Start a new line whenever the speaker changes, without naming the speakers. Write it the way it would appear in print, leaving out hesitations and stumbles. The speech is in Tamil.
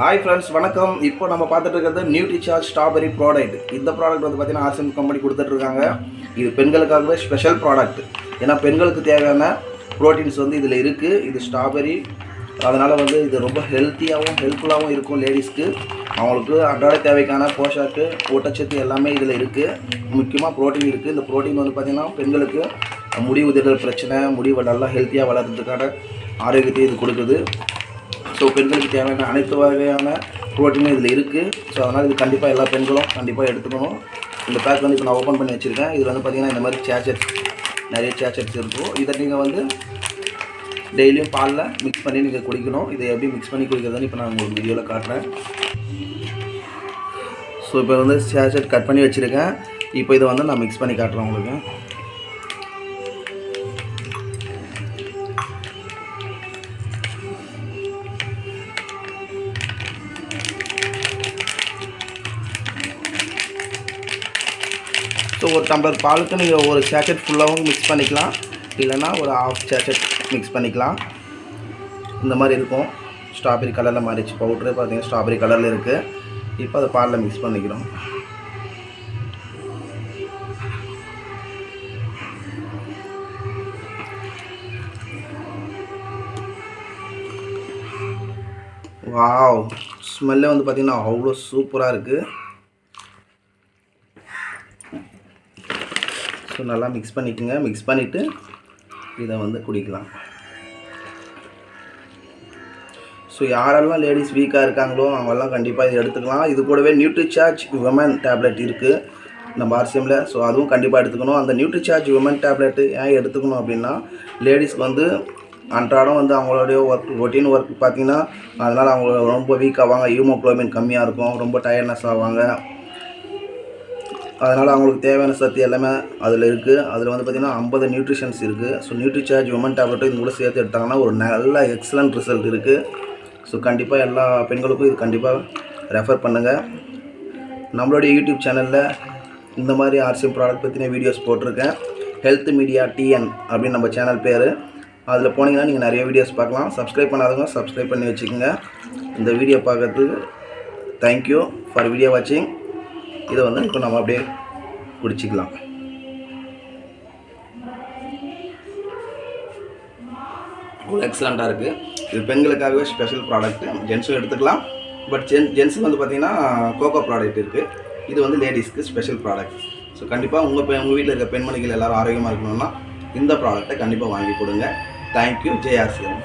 ஹாய் ஃப்ரெண்ட்ஸ், வணக்கம். இப்போ நம்ம பார்த்துட்டு இருக்கிறது நியூட்ரிசார்ஜ் ஸ்ட்ராபெரி ப்ராடக்ட். இந்த ப்ராடக்ட் வந்து பார்த்தீங்கன்னா ஆர்சிஎம் கம்பெனி கொடுத்துட்ருக்காங்க. இது பெண்களுக்காகவே ஸ்பெஷல் ப்ராடக்ட். ஏன்னா பெண்களுக்கு தேவையான ப்ரோட்டீன்ஸ் வந்து இதில் இருக்குது. இது ஸ்ட்ராபெரி, அதனால் வந்து இது ரொம்ப ஹெல்த்தியாகவும் ஹெல்ப்ஃபுல்லாகவும் இருக்கும் லேடிஸ்க்கு. அவங்களுக்கு அன்றாட தேவைக்கான போஷாக்கு, ஊட்டச்சத்து எல்லாமே இதில் இருக்குது. முக்கியமாக ப்ரோட்டீன் இருக்குது. இந்த ப்ரோட்டீன் வந்து பார்த்திங்கன்னா பெண்களுக்கு முடி உதிர்தல் பிரச்சனை, முடிவு நல்லா ஹெல்த்தியாக வளர்கிறதுக்கான ஆரோக்கியத்தை இது கொடுக்குது. ஸோ பெண்களுக்கு தேவையான அனைத்து வகையான ப்ரோட்டீனும் இதில் இருக்குது. ஸோ அதனால் இது கண்டிப்பாக எல்லா பெண்களும் கண்டிப்பாக எடுத்துக்கணும். இந்த பேக் வந்து இப்போ நான் ஓப்பன் பண்ணி வச்சுருக்கேன். இதில் வந்து பார்த்திங்கன்னா இந்த மாதிரி சேச்சட்ஸ், நிறைய சேச்சட்ஸ் இருக்கும். இதை நீங்கள் வந்து டெய்லியும் பாலில் மிக்ஸ் பண்ணி நீங்கள் குடிக்கணும். இதை எப்படி மிக்ஸ் பண்ணி குடிக்கிறதுன்னு இப்போ நான் உங்களுக்கு வீடியோவில் காட்டுறேன். ஸோ இப்போ வந்து சேச்சட் கட் பண்ணி வச்சுருக்கேன். இப்போ இதை வந்து நான் மிக்ஸ் பண்ணி காட்டுறேன் உங்களுக்கு. ஸோ ஒரு டம்ளர் பாலுக்கு நீங்கள் ஒரு சேச்சட் ஃபுல்லாகவும் மிக்ஸ் பண்ணிக்கலாம், இல்லைனா ஒரு ஹாஃப் சேச்சட் மிக்ஸ் பண்ணிக்கலாம். இந்த மாதிரி இருக்கும். ஸ்ட்ராபெரி கலரில் மாறிச்சு பவுட்ரு, பார்த்தீங்கன்னா ஸ்ட்ராபெரி கலரில் இருக்குது. இப்போ அதை பாலில் மிக்ஸ் பண்ணிக்கிறோம். வாவ், ஸ்மெல்லே வந்து பார்த்திங்கன்னா அவ்வளோ சூப்பராக இருக்குது. ஸோ நல்லா மிக்ஸ் பண்ணிக்கோங்க. மிக்ஸ் பண்ணிவிட்டு இதை வந்து குடிக்கலாம். ஸோ யாரெல்லாம் லேடிஸ் வீக்காக இருக்காங்களோ அவங்கெல்லாம் கண்டிப்பாக இதை எடுத்துக்கலாம். இது கூடவே நியூட்ரிசார்ஜ் விமன் டேப்லெட் இருக்குது நம்ம ஆர்சிஎம்மில். ஸோ அதுவும் கண்டிப்பாக எடுத்துக்கணும். அந்த நியூட்ரிசார்ஜ் விமன் டேப்லெட்டு ஏன் எடுத்துக்கணும் அப்படின்னா, லேடிஸ்க்கு வந்து அன்றாடம் வந்து அவங்களுடைய ரொட்டீன் ஒர்க் பார்த்திங்கன்னா, அதனால் அவங்க ரொம்ப வீக் ஆவாங்க. ஹீமோகுளோபின் கம்மியாக இருக்கும், ரொம்ப டயர்ட்னஸ் ஆவாங்க. அதனால் அவங்களுக்கு தேவையான சத்து எல்லாமே அதில் இருக்குது. அதில் வந்து பார்த்திங்கன்னா 50 நியூட்ரிஷன்ஸ் இருக்குது. ஸோ நியூட்ரிசார்ஜ் விமன் டேப்லெட்டும் இது கூட சேர்த்து எடுத்தாங்கன்னா ஒரு நல்ல எக்ஸலண்ட் ரிசல்ட் இருக்குது. ஸோ கண்டிப்பாக எல்லா பெண்களுக்கும் இது கண்டிப்பாக ரெஃபர் பண்ணுங்கள். நம்மளுடைய யூடியூப் சேனலில் இந்த மாதிரி ஆர்சிஎம் ப்ராடக்ட் பற்றின வீடியோஸ் போட்டிருக்கேன். ஹெல்த் மீடியா டிஎன் அப்படின்னு நம்ம சேனல் பேர். அதில் போனீங்கன்னா நீங்கள் நிறைய வீடியோஸ் பார்க்கலாம். சப்ஸ்கிரைப் பண்ணாதவங்க சப்ஸ்கிரைப் பண்ணி வச்சுக்கோங்க. இந்த வீடியோ பார்க்கறதுக்கு தேங்க்யூ ஃபார் வீடியோ வாட்சிங். இதை வந்து இப்போ நம்ம அப்படியே குடிச்சிக்கலாம். அவ்வளோ எக்ஸலண்ட்டாக இருக்குது. இது பெண்களுக்காகவே ஸ்பெஷல் ப்ராடக்ட். ஜென்ஸும் எடுத்துக்கலாம். பட் ஜென்ஸுக்கு வந்து பார்த்திங்கன்னா கோகோ ப்ராடக்ட் இருக்குது. இது வந்து லேடிஸ்க்கு ஸ்பெஷல் ப்ராடக்ட். ஸோ கண்டிப்பாக உங்கள் வீட்டில் இருக்க பெண்மணிகள் எல்லோரும் ஆரோக்கியமாக இருக்கணும்னா இந்த ப்ராடக்ட்டை கண்டிப்பாக வாங்கி கொடுங்க. தேங்க்யூ. ஜெய் ஆர்சிஎம்.